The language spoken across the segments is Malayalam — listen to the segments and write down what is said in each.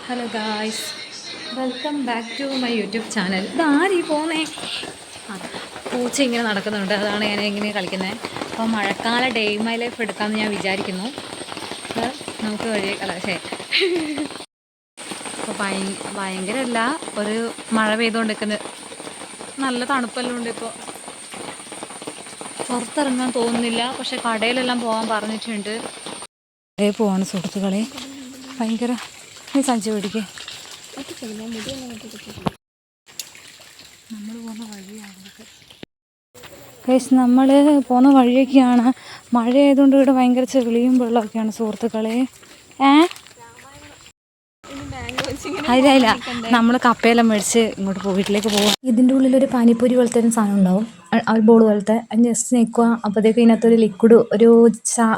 Hello guys, welcome back to my YouTube channel. ഇതാരീ പോന്നേ? പൂച്ച ഇങ്ങനെ നടക്കുന്നുണ്ട്, അതാണ് ഞാൻ ഇങ്ങനെ കളിക്കുന്നത്. അപ്പോൾ മഴക്കാല ഡേ മൈ ലൈഫ് എടുക്കാമെന്ന് ഞാൻ വിചാരിക്കുന്നു. നമുക്ക് വഴി ശരി. അപ്പോൾ ഭയങ്കരമല്ല, ഒരു മഴ പെയ്തുകൊണ്ടിരിക്കുന്നത്. നല്ല തണുപ്പെല്ലാം ഉണ്ട്. ഇപ്പോൾ പുറത്തിറങ്ങാൻ തോന്നുന്നില്ല, പക്ഷെ കടയിലെല്ലാം പോകാൻ പറഞ്ഞിട്ടുണ്ട്. കടയിൽ പോവാണ് സുഹൃത്തുക്കളെ. ഭയങ്കര സഞ്ചി പിടിക്കേ നമ്മൾ പോകുന്ന വഴിയാണ്. നമ്മൾ പോകുന്ന വഴിയൊക്കെയാണ്. മഴ ആയതുകൊണ്ട് ഇവിടെ ഭയങ്കര ചെളിയും വെള്ളമൊക്കെയാണ് സുഹൃത്തുക്കളെ. അതിലല്ല, നമ്മൾ കപ്പയെല്ലാം മേടിച്ച് ഇങ്ങോട്ട് വീട്ടിലേക്ക് പോകാം. ഇതിൻ്റെ ഉള്ളിലൊരു പാനിപ്പൂരി പോലത്തെ ഒരു സാധനം ഉണ്ടാവും, ഒരു ബോൾ പോലത്തെ. അത് ജസ്റ്റ് നിൽക്കുക, അപ്പോഴത്തേക്കും ഇതിനകത്തൊരു ലിക്വിഡ്,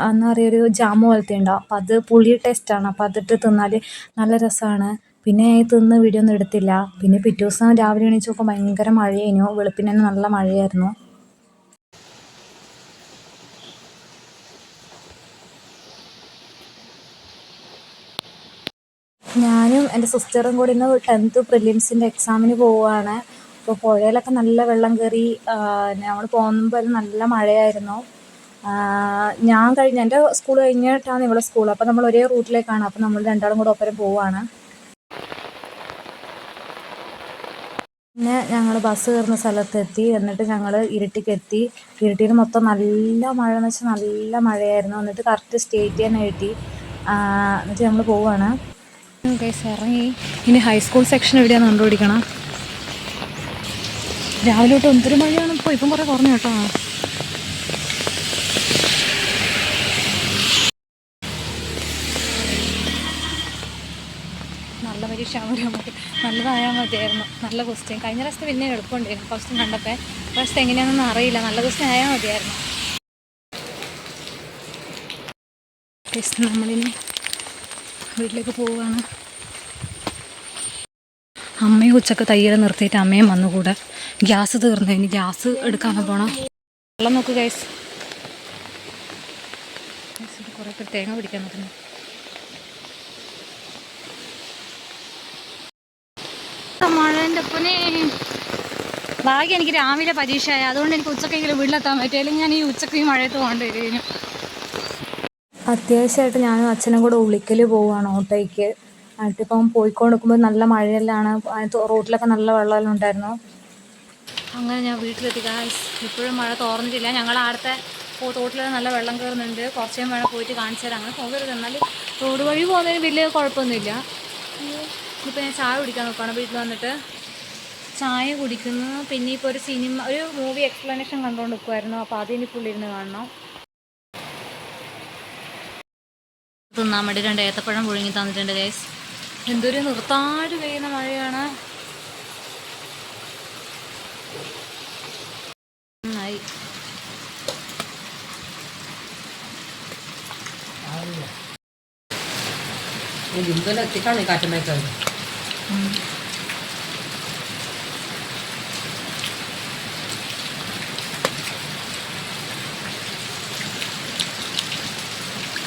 എന്താ പറയുക, ഒരു ജാമ് പോലത്തെ ഉണ്ടാവും. അപ്പോൾ അത് പുളി ടേസ്റ്റാണ്. അപ്പോൾ അതിട്ട് തിന്നാൽ നല്ല രസമാണ്. പിന്നെ തിന്ന് വീഡിയോ ഒന്നും എടുത്തില്ല. പിന്നെ പിറ്റേ ദിവസം രാവിലെ എണീച്ച് നോക്കുമ്പോൾ ഭയങ്കര മഴയായിരുന്നു. വെളുപ്പിന് തന്നെ നല്ല മഴയായിരുന്നു. ഞാനും എൻ്റെ സിസ്റ്ററും കൂടി ഇന്ന് 10th പ്രിലിംസിൻ്റെ എക്സാമിന് പോവുകയാണ്. അപ്പോൾ പുഴയിലൊക്കെ നല്ല വെള്ളം കയറി. നമ്മൾ പോകുമ്പോൾ നല്ല മഴയായിരുന്നു. എൻ്റെ സ്കൂൾ കഴിഞ്ഞിട്ടാണ് ഇവിടെ സ്കൂൾ. അപ്പോൾ നമ്മൾ ഒരേ റൂട്ടിലേക്കാണ്. അപ്പോൾ നമ്മൾ രണ്ടാളും കൂടെ ഒപ്പരം പോവുകയാണ്. പിന്നെ ഞങ്ങൾ ബസ് കയറുന്ന സ്ഥലത്തെത്തി. എന്നിട്ട് ഞങ്ങൾ ഇരിട്ടിക്കെത്തി. ഇരിട്ടിയിൽ മൊത്തം നല്ല മഴ എന്ന് വെച്ചാൽ നല്ല മഴയായിരുന്നു. എന്നിട്ട് കറക്റ്റ് സ്റ്റേറ്റ് തന്നെ കിട്ടി. എന്നിട്ട് നമ്മൾ പോവുകയാണ്. ഇറങ്ങി. ഇനി ഹൈസ്കൂൾ സെക്ഷൻ എവിടെയാണെന്ന് കണ്ടുപിടിക്കണം. രാവിലെ തൊട്ട് എന്തൊരു മഴയാണ്. ഇപ്പം കുറേ കുറഞ്ഞു കേട്ടോ. നല്ല പരീക്ഷ ആകുമ്പോൾ നമുക്ക് നല്ലതായാൽ മതിയായിരുന്നു. നല്ല ക്വസ്റ്റ്യൻ. കഴിഞ്ഞ പ്രാവശ്യത്തെ പിന്നെ എളുപ്പമുണ്ടായിരുന്നു. ക്വസ്റ്റ്യൻ കണ്ടപ്പോൾ പ്രാവശ്യത്തെ എങ്ങനെയാണെന്നൊന്നും അറിയില്ല. നല്ല ക്വസ്റ്റ്യൻ ആയാൽ മതിയായിരുന്നു. നമ്മളിനി വീട്ടിലേക്ക് പോവുകയാണ്. അമ്മയും ഉച്ചക്ക് തയ്യൽ നിർത്തിയിട്ട് അമ്മയും വന്നുകൂടെ. ഗ്യാസ് തീർന്നു. ഇനി ഗ്യാസ് എടുക്കാൻ പോകണം. വെള്ളം നോക്ക് ഗൈസ്. കുറേ പേർ തേങ്ങ പിടിക്കാൻ നോക്കുന്നു. മഴേൻ്റെ ഒപ്പനെ ഭാഗ്യം എനിക്ക് രാവിലെ പരീക്ഷയായി. അതുകൊണ്ട് എനിക്ക് ഉച്ചക്കെങ്കിലും വീട്ടിലെത്താൻ പറ്റും. അല്ലെങ്കിൽ ഞാൻ ഈ ഉച്ചക്ക് ഈ മഴയത്ത് പോകേണ്ടി വരും. അത്യാവശ്യമായിട്ട് ഞാനും അച്ഛനും കൂടെ ഉളിക്കൽ പോവുകയാണ് ഓട്ടോയ്ക്ക്. എന്നിട്ടിപ്പം പോയിക്കൊണ്ടിരിക്കുമ്പോൾ നല്ല മഴയെല്ലാം. റോഡിലൊക്കെ നല്ല വെള്ളമെല്ലാം ഉണ്ടായിരുന്നു. അങ്ങനെ ഞാൻ വീട്ടിലെത്തി ഗായ്സ്. ഇപ്പോഴും മഴ തോർന്നിട്ടില്ല. ഞങ്ങൾ അടുത്ത തോട്ടിലെല്ലാം നല്ല വെള്ളം കയറുന്നുണ്ട്. കുറച്ചേം വേണം പോയിട്ട് കാണിച്ചു തരാം. അങ്ങനെ പോകരുത്. എന്നാൽ റോഡ് വഴി പോകുന്നതിന് വലിയ കുഴപ്പമൊന്നുമില്ല. ഇപ്പോൾ ഞാൻ ചായ കുടിക്കാൻ നോക്കുകയാണ്. വീട്ടിൽ വന്നിട്ട് ചായ കുടിക്കുന്നു. പിന്നെ ഇപ്പോൾ ഒരു മൂവി എക്സ്പ്ലനേഷൻ കണ്ടുകൊണ്ട് നിൽക്കുമായിരുന്നു. അപ്പോൾ അതിനിപ്പോൾ ഇരുന്ന് കാണണം. തിന്നാൻ വേണ്ടി 2 ഏത്തപ്പഴം പുഴുങ്ങി തന്നിട്ടുണ്ട് ഗൈസ്. എന്തൊരു നിർത്താണ്ട് പെയ്യുന്ന മഴയാണ്. നന്നായി.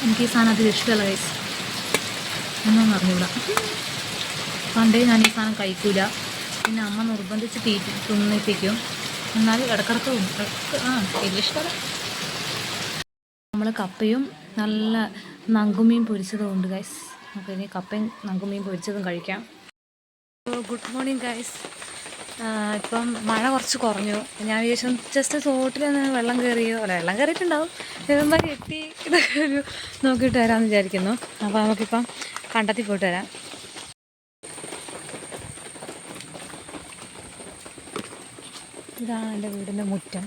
എനിക്ക് ഈ സാധനം അധികം ഇഷ്ടമല്ല ഗൈസ്. എന്നൊന്നും അറിഞ്ഞൂടാ. പണ്ടേ ഞാൻ ഈ സാധനം കഴിക്കൂല. പിന്നെ അമ്മ നിർബന്ധിച്ച് തിന്നിപ്പിക്കും. എന്നാലും ഇടക്കിടക്ക് വലിയ ഇഷ്ടമല്ല. നമ്മൾ കപ്പയും നല്ല നങ്കുമീൻ പൊരിച്ചതും ഉണ്ട് ഗൈസ്. നമുക്ക് ഇനി കപ്പയും നങ്കുമീൻ പൊരിച്ചതും കഴിക്കാം. Good morning guys. ഇപ്പം മഴ കുറച്ച് കുറഞ്ഞു. ഞാൻ വിചാരിച്ചു ജസ്റ്റ് തോട്ടിൽ വെള്ളം കയറിയോ. വെള്ളം കയറിയിട്ടുണ്ടാവും. ഇവന്മാർ എത്തി ഇതൊക്കെ ഒരു നോക്കിയിട്ട് വരാമെന്ന് വിചാരിക്കുന്നു. അപ്പോൾ നമുക്കിപ്പം കണ്ടത്തിൽ പോയിട്ട് വരാം. ഇതാണ് എൻ്റെ വീടിൻ്റെ മുറ്റം.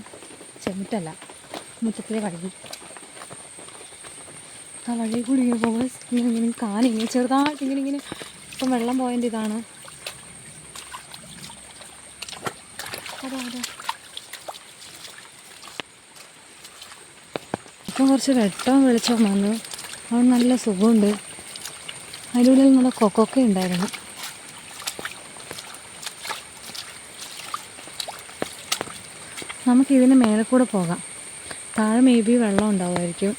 മുറ്റല്ല, മുറ്റത്തിലെ വഴി. ആ വഴി കൂടി ഇങ്ങനെ പോകുമ്പോൾ ഇങ്ങനെ കാലിങ്ങനെ ചെറുതായിട്ട് ഇങ്ങനെ ഇപ്പം വെള്ളം പോയതിൻ്റെ ഇതാണ്. അതെ ഇപ്പം കുറച്ച് വെളിച്ചം വന്നു. അവിടെ നല്ല സുഖമുണ്ട്. അതിനുള്ളിൽ നല്ല കൊക്കൊക്കെ ഉണ്ടായിരുന്നു. നമുക്കിതിന് മേലെ കൂടെ പോകാം. താഴെ മേ ബി വെള്ളം ഉണ്ടാവുമായിരിക്കും.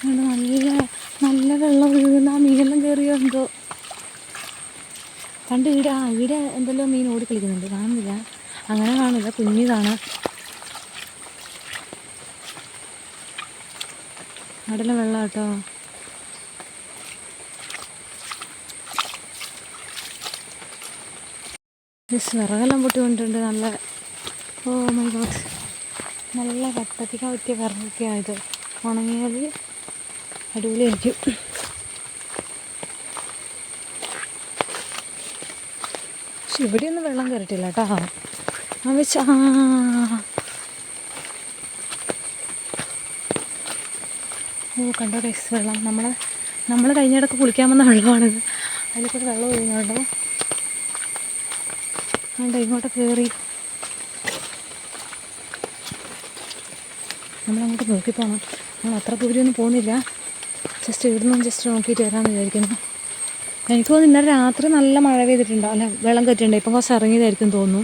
നല്ല നല്ല വെള്ളം ഒഴുകുന്ന ആ മീനെല്ലാം കയറിയോ എന്തോ. പണ്ട് ഇവിടെ എന്തെല്ലോ മീൻ ഓടി കളിക്കുന്നുണ്ട്, കാണുന്നില്ല, അങ്ങനെ കാണില്ല, കുഞ്ഞിതാണ്. അവിടെല്ലാം വെള്ളം കേട്ടോ. വിറകെല്ലാം പൊട്ടിക്കൊണ്ടിട്ടുണ്ട്. നല്ല, ഓ മൈ ഗോഡ്, നല്ല കട്ടത്തിക്കാൻ പറ്റിയ വിറകൊക്കെ ആയത്. ഉണങ്ങിയാൽ അടിപൊളിയായിരിക്കും. പക്ഷെ ഇവിടെയൊന്നും വെള്ളം കയറിയിട്ടില്ല കേട്ടോ. ഓ കണ്ടോ ഗൈസ്, വെള്ളം നമ്മൾ കഴിഞ്ഞിടക്ക് കുളിക്കാൻ വന്ന വെള്ളമാണിത്. അതിൽ കൂടെ വെള്ളം ഒഴുകുന്നുണ്ടോ. അതുകൊണ്ട് ഇങ്ങോട്ട് കയറി നമ്മളങ്ങോട്ട് നോക്കി പോകണം. നമ്മൾ അത്ര ദൂരെയൊന്നും പോകുന്നില്ല, ജസ്റ്റ് ഇവിടുന്ന് ജസ്റ്റ് നോക്കിയിട്ട് വരാമെന്ന് വിചാരിക്കുന്നു. എനിക്ക് തോന്നുന്നു ഇന്നലെ രാത്രി നല്ല മഴ പെയ്തിട്ടുണ്ടോ, അല്ല വെള്ളം കയറ്റിട്ടുണ്ട്. ഇപ്പം കുറച്ച് ഇറങ്ങിയതായിരിക്കും തോന്നുന്നു.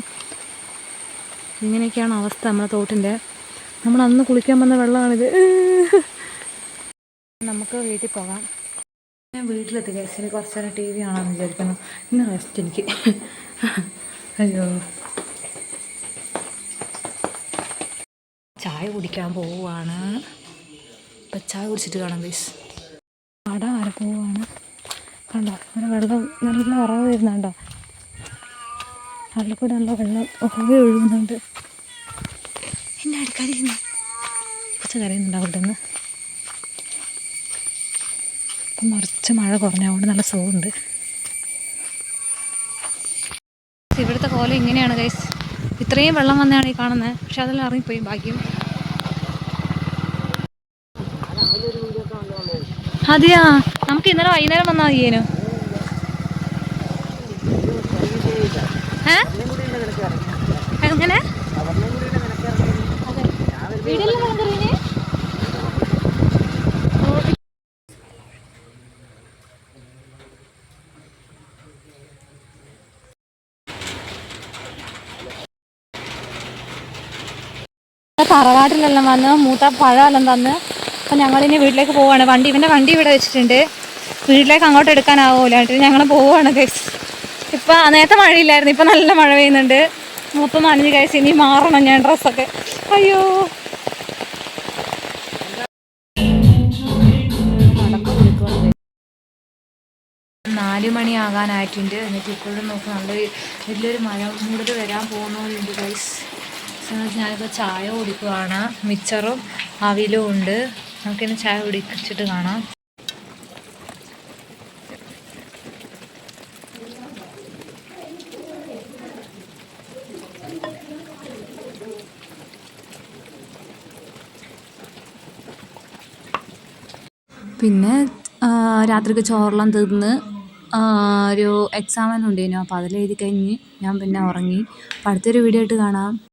ഇങ്ങനെയൊക്കെയാണ് അവസ്ഥ നമ്മളെ തോട്ടിൻ്റെ. നമ്മൾ അന്ന് കുളിക്കാൻ വന്ന വെള്ളമാണിത്. നമുക്ക് വീട്ടിൽ പോകാം. ഞാൻ വീട്ടിലെത്തി കേസിൽ കുറച്ച് നേരം TV കാണാമെന്ന് വിചാരിക്കുന്നു. ഇന്ന് റെസ്റ്റ് എനിക്ക്. അയ്യോ, ചായ കുടിക്കാൻ പോവുകയാണ്. ഇപ്പം ചായ കുടിച്ചിട്ട് കാണാം ഗൈസ്. കട വരെ പോവുകയാണ്. കണ്ടോ ഇവിടെ വെള്ളം നല്ല ഉറവ് വരുന്നുണ്ടോ. അതിൽ കൂടെ നല്ല വെള്ളം ഒഴുകുന്നുണ്ട്. എന്നെ അടിക്കടിക്കുന്നു, കുറച്ച് കരയുന്നുണ്ട് അവിടെ നിന്ന്. ഇപ്പം കുറച്ച് മഴ കുറഞ്ഞതുകൊണ്ട് നല്ല സുഖമുണ്ട്. ഇവിടുത്തെ കോലം ഇങ്ങനെയാണ് ഗൈസ്. ഇത്രയും വെള്ളം വന്നാണ് ഈ കാണുന്നത്. പക്ഷെ അതെല്ലാം ഇറങ്ങിപ്പോയി ഭാഗ്യം. അതെയാ, നമുക്ക് ഇന്നലെ വൈകുന്നേരം വന്നാൽ മതിയേനു. എങ്ങനെ വീടെല്ലാം വെള്ളം കയറിയേ. തറവാട്ടിലെല്ലാം വന്ന് മൂത്ത പഴമെല്ലാം തന്ന്. അപ്പം ഞങ്ങളിനി വീട്ടിലേക്ക് പോവുകയാണ്. ഇവൻ്റെ വണ്ടി ഇവിടെ വെച്ചിട്ടുണ്ട്. വീട്ടിലേക്ക് അങ്ങോട്ട് എടുക്കാനാവില്ല, എന്നിട്ട് ഞങ്ങൾ പോവുകയാണ് ഗൈസ്. ഇപ്പം നേരത്തെ മഴയില്ലായിരുന്നു, ഇപ്പം നല്ല മഴ പെയ്യുന്നുണ്ട്. മൊത്തം നനഞ്ഞ് ഗൈസ്. ഇനി മാറണം ഞാൻ ഡ്രസ്സൊക്കെ. അയ്യോ, 4 മണിയാകാനായിട്ടുണ്ട്. എന്നിട്ട് ഇപ്പോഴും നോക്കും നല്ല വലിയൊരു മഴ മൂടൽ വരാൻ പോകുന്നതുണ്ട് ഗൈസ്. ഞാനിപ്പോൾ ചായ കുടിക്കുവാണ്. മിച്ചറും അവിലും ഉണ്ട്. നമുക്കിനി ചായ കുടിച്ചിട്ട് കാണാം. പിന്നെ രാത്രിക്ക് ചോറെല്ലാം തിന്ന് ഒരു എക്സാമെല്ലാം ഉണ്ടായിരുന്നു. അപ്പോൾ അതിലെഴുതി കഴിഞ്ഞ് ഞാൻ പിന്നെ ഉറങ്ങി. അപ്പോൾ അടുത്തൊരു വീഡിയോ ആയിട്ട് കാണാം.